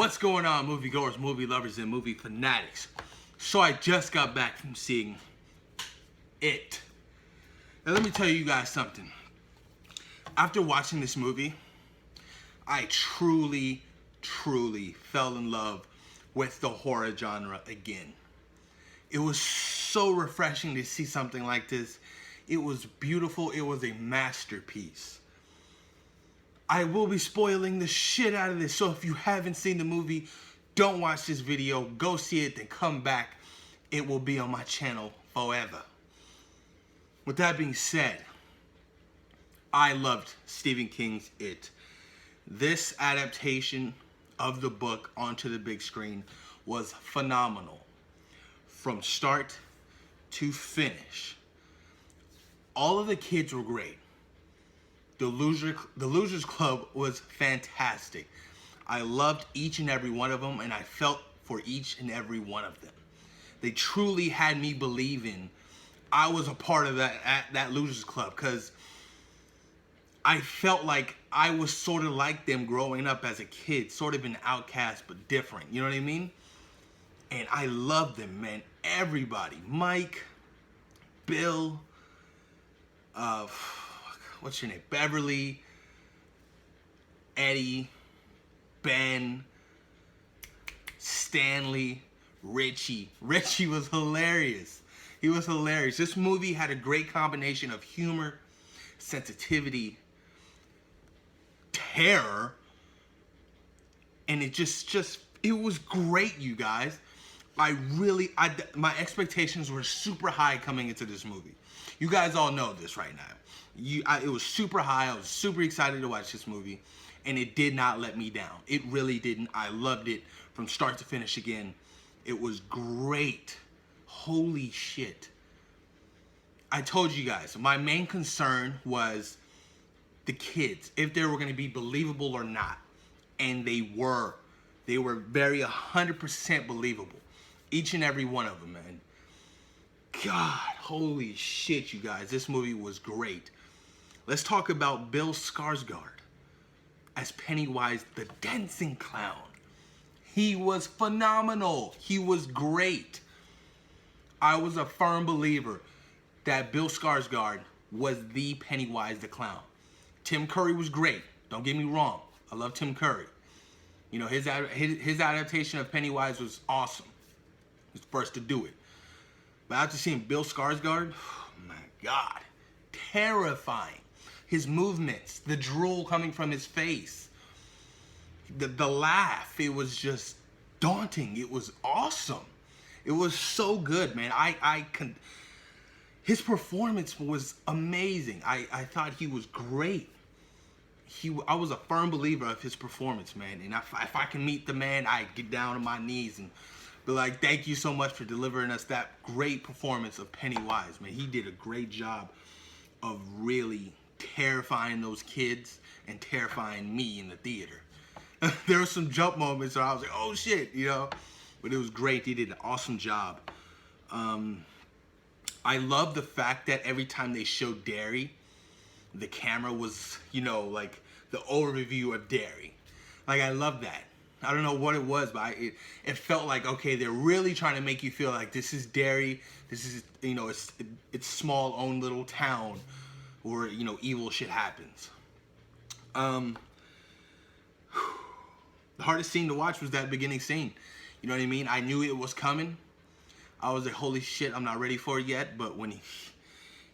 What's going on, moviegoers, movie lovers, and movie fanatics? So I just got back from seeing It. Now let me tell you guys something. After watching this movie, I truly fell in love with the horror genre again. It was so refreshing to see something like this. It was beautiful. It was a masterpiece. I will be spoiling the shit out of this, so if you haven't seen the movie, don't watch this video. Go see it, then come back. It will be on my channel forever. With that being said, I loved Stephen King's It. This adaptation of the book onto the big screen was phenomenal. From start to finish. All of the kids were great. The Losers Club was fantastic. I loved each and every one of them, and I felt for each and every one of them. They truly had me believing I was a part of that Losers Club, because I felt like I was sort of like them growing up as a kid, sort of an outcast but different, you know what I mean? And I loved them, man. Everybody, Mike, Bill, what's your name? Beverly, Eddie, Ben, Stanley, Richie. Richie was hilarious. He was hilarious. This movie had a great combination of humor, sensitivity, terror, and it it was great, you guys. My expectations were super high coming into this movie. You guys all know this right now. It was super high. I was super excited to watch this movie, and it did not let me down. It really didn't. I loved it from start to finish again. It was great. Holy shit. I told you guys, my main concern was the kids, if they were going to be believable or not. And they were. They were very 100% believable. Each and every one of them, man. God, holy shit, you guys. This movie was great. Let's talk about Bill Skarsgård as Pennywise the Dancing Clown. He was phenomenal. He was great. I was a firm believer that Bill Skarsgård was the Pennywise the Clown. Tim Curry was great. Don't get me wrong. I love Tim Curry. You know, his adaptation of Pennywise was awesome. He was the first to do it. But after seeing Bill Skarsgård, oh my God, terrifying. His movements, the drool coming from his face, the laugh, it was just daunting. It was awesome. It was so good, man. His performance was amazing. I thought he was great. I was a firm believer of his performance, man. And if I can meet the man, I'd get down on my knees and be like, thank you so much for delivering us that great performance of Pennywise, man. He did a great job of really terrifying those kids and terrifying me in the theater. There were some jump moments where I was like, oh shit, you know. But it was great. He did an awesome job. I love the fact that every time they showed Derry, the camera was, you know, like the overview of Derry. Like, I love that. I don't know what it was, but it felt like, okay, they're really trying to make you feel like this is Derry. This is, you know, it's small, own little town where, you know, evil shit happens. The hardest scene to watch was that beginning scene. You know what I mean? I knew it was coming. I was like, holy shit, I'm not ready for it yet. But when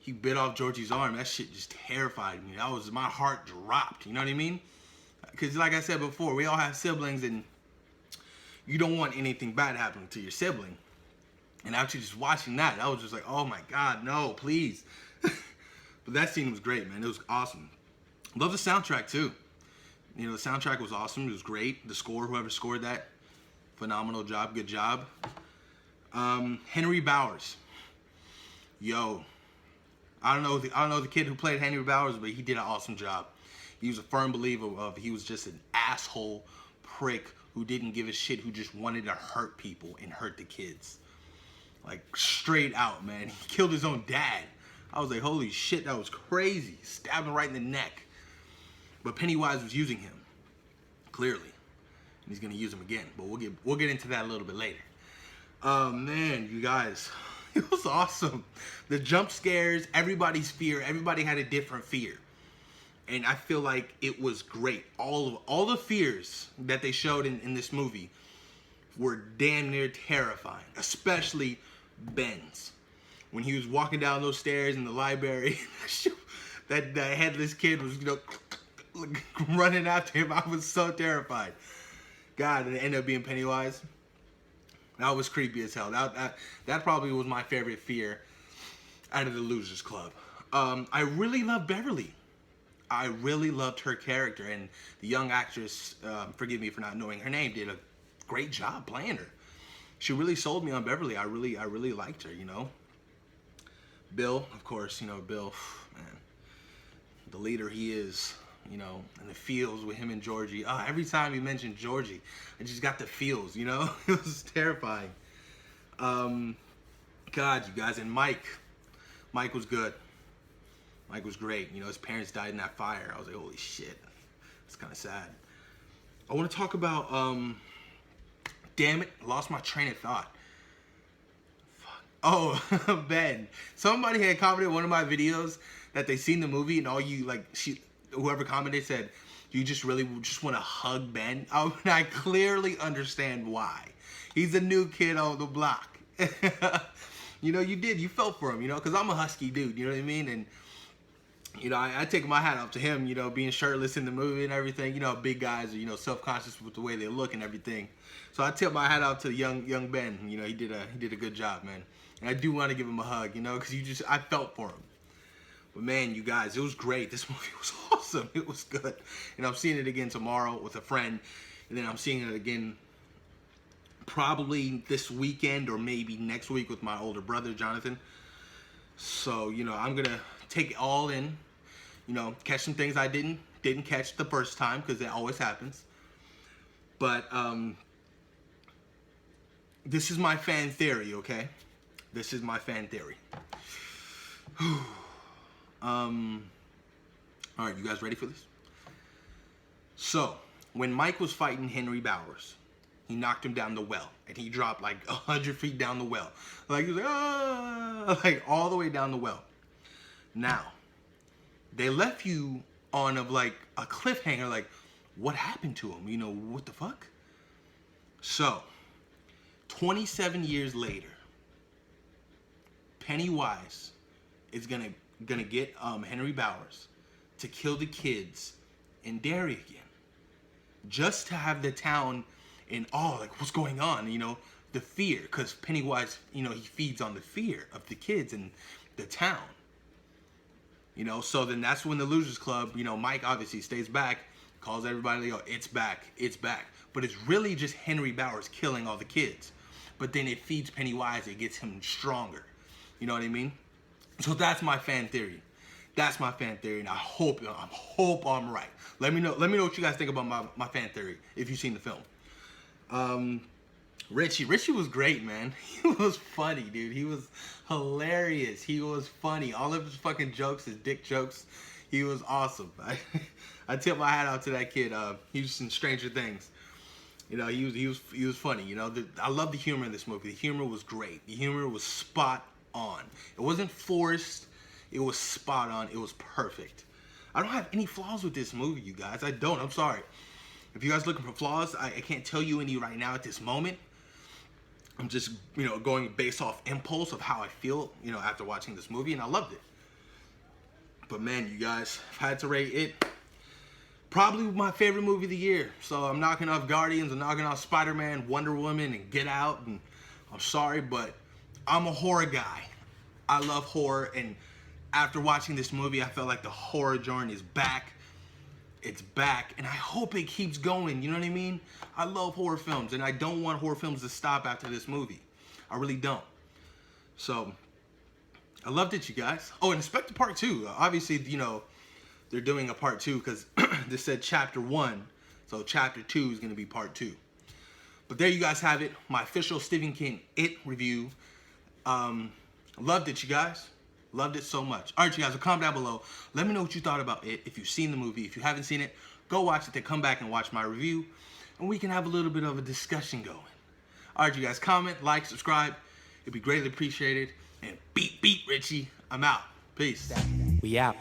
he bit off Georgie's arm, that shit just terrified me. My heart dropped. You know what I mean? Because like I said before, we all have siblings, and you don't want anything bad happening to your sibling. And after just watching that, I was just like, oh my God, no, please. But that scene was great, man. It was awesome. Love the soundtrack too. You know, the soundtrack was awesome. It was great. The score, whoever scored that, phenomenal job. Good job. Henry Bowers. Yo. I don't know the kid who played Henry Bowers, but he did an awesome job. He was a firm believer of he was just an asshole prick who didn't give a shit, who just wanted to hurt people and hurt the kids. Like, straight out, man. He killed his own dad. I was like, holy shit, that was crazy. Stabbed him right in the neck. But Pennywise was using him, clearly. he's gonna use them again. But we'll get into that a little bit later. Man, you guys, it was awesome. The jump scares, everybody's fear, everybody had a different fear. And I feel like it was great. All the fears that they showed in this movie were damn near terrifying, especially Ben's. When he was walking down those stairs in the library, that headless kid was, running after him. I was so terrified. God, and it ended up being Pennywise. That was creepy as hell. That probably was my favorite fear out of the Losers Club. I really love Beverly. I really loved her character, and the young actress, forgive me for not knowing her name, did a great job playing her. She really sold me on Beverly. I really liked her, Bill, of course, Bill, man, the leader he is, in the feels with him and Georgie. Every time he mentioned Georgie, I just got the feels, It was terrifying. God, you guys, and Mike was good. Mike was great. His parents died in that fire. I was like, holy shit. It's kind of sad. I want to talk about, damn it, I lost my train of thought. Oh, Ben. Somebody had commented in one of my videos that they seen the movie and whoever commented said, you just really just want to hug Ben. I clearly understand why. He's a new kid on the block. You felt for him, because I'm a husky dude, you know what I mean? And, I take my hat off to him, being shirtless in the movie and everything. Big guys are, self-conscious with the way they look and everything. So I tip my hat off to young Ben. He did a good job, man. And I do want to give him a hug, because I felt for him. But man, you guys, it was great. This movie was awesome. It was good. And I'm seeing it again tomorrow with a friend. And then I'm seeing it again probably this weekend or maybe next week with my older brother, Jonathan. So, I'm going to take it all in, catch some things I didn't catch the first time, because it always happens. But this is my fan theory, okay? This is my fan theory. All right, you guys ready for this? So, when Mike was fighting Henry Bowers, he knocked him down the well, and he dropped like 100 feet down the well. Like, he was like all the way down the well. Now, they left you on a cliffhanger, like, what happened to him? What the fuck? So, 27 years later, Pennywise is gonna get Henry Bowers to kill the kids in Derry again, just to have the town in awe, like, what's going on? The fear, because Pennywise, he feeds on the fear of the kids in the town. So then that's when the Losers Club, Mike obviously stays back, calls everybody, it's back. But it's really just Henry Bowers killing all the kids. But then it feeds Pennywise, it gets him stronger. You know what I mean? So that's my fan theory. And I hope I'm right. Let me know what you guys think about my fan theory if you've seen the film. Richie was great, man. He was funny, dude. He was hilarious. He was funny. All of his fucking jokes, his dick jokes, he was awesome. I tip my hat out to that kid. He was in Stranger Things. He was funny. I love the humor in this movie. The humor was great. The humor was spot on. It wasn't forced. It was spot on. It was perfect. I don't have any flaws with this movie, you guys. I don't. I'm sorry. If you guys looking for flaws, I can't tell you any right now at this moment. I'm just, going based off impulse of how I feel, after watching this movie, and I loved it. But man, you guys, if I had to rate it, probably my favorite movie of the year. So I'm knocking off Guardians, I'm knocking off Spider-Man, Wonder Woman, and Get Out, and I'm sorry, but I'm a horror guy. I love horror, and after watching this movie, I felt like the horror genre is back. It's back, and I hope it keeps going, you know what I mean? I love horror films, and I don't want horror films to stop after this movie. I really don't. So, I loved it, you guys. Oh, and expect a part 2. Obviously, they're doing a part 2 because this said chapter 1, so chapter 2 is going to be part 2. But there you guys have it, my official Stephen King It review. Loved it, you guys. Loved it so much. All right, you guys, well, comment down below. Let me know what you thought about it. If you've seen the movie, if you haven't seen it, go watch it, then come back and watch my review. And and we can have a little bit of a discussion going. All right, you guys, comment, like, subscribe. It'd be greatly appreciated. And beat Richie. I'm out. Peace. We out.